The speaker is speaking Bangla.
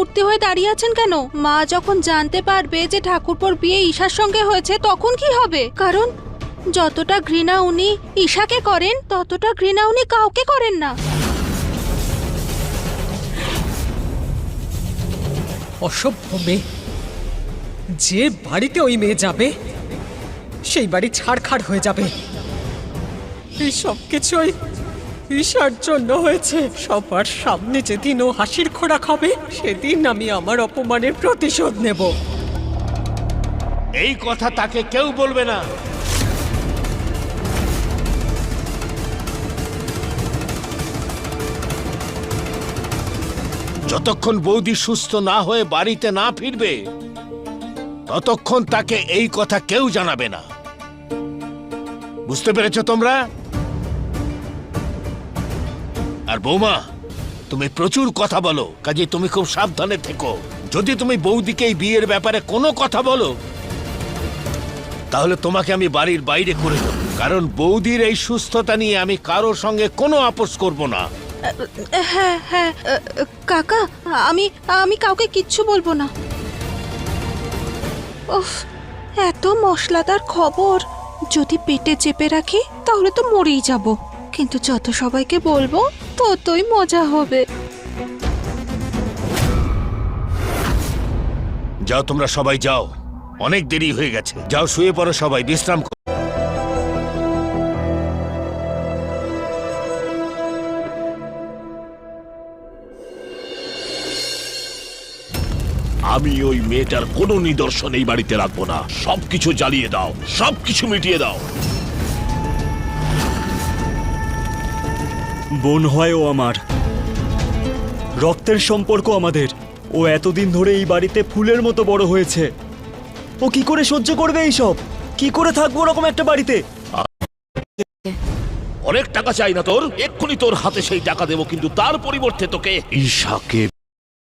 মূর্তি হয়ে দাঁড়িয়ে আছেন কেন? মা যখন জানতে পারবে যে ঠাকুরপোর বিয়ে ঈশার সঙ্গে হয়েছে তখন কি হবে? কারণ যতটা ঘৃণা উনি ঈশাকে করেন ততটা ঘৃণা উনি কাউকে করেন না। অসভ্য মেয়ে। যে বাড়িতে ওই মেয়ে যাবে সেই বাড়ি ছাড়খাড় হয়ে যাবে। এই সব কিছুই ঈশার জন্য হয়েছে। সবার সামনে যেদিন ও হাসির খোরাক হবে সেদিন আমি আমার অপমানের প্রতিশোধ নেব। এই কথা তাকে কেউ বলবে না। যতক্ষণ বৌদি সুস্থ না হয়ে বাড়িতে না ফিরবে ততক্ষণ তাকে এই কথা কেউ জানাবে না। বুঝতে পেরেছো তোমরা? আর বৌমা, তুমি প্রচুর কথা বলো, কাজে তুমি খুব সাবধানে থেকো। যদি তুমি বৌদিকে এই বিয়ের ব্যাপারে কোনো কথা বলো তাহলে তোমাকে আমি বাড়ির বাইরে করে দেব। কারণ বৌদির এই সুস্থতা নিয়ে আমি কারোর সঙ্গে কোনো আপোষ করব না। হ্যাঁ হ্যাঁ কাকা, আমি কাউকে কিচ্ছু বলবো না। উফ, এত মশলাদার খবর যদি পেটে চেপে রাখি তাহলে তো মরেই যাব। কিন্তু যত সবাইকে বলবো ততই মজা হবে। যাও, তোমরা সবাই যাও, অনেক দেরি হয়ে গেছে। যাও, শুয়ে পড়ো, সবাই বিশ্রাম করো। আমি ওই মেয়েটার কোনো নিদর্শন এই বাড়িতে রাখবো না। সবকিছু জ্বালিয়ে দাও, সবকিছু মিটিয়ে দাও। বোন হয় ও আমার, রক্তের সম্পর্ক আমাদের। ও এতদিন ধরে এই বাড়িতে ফুলের মতো বড় হয়েছে। ও কি করে সহ্য করবে এইসব? কি করে থাকবো ওরকম একটা বাড়িতে? অনেক টাকা চাই না তোর, এক্ষুনি তোর হাতে সেই টাকা দেবো, কিন্তু তার পরিবর্তে তোকে ঈশাকে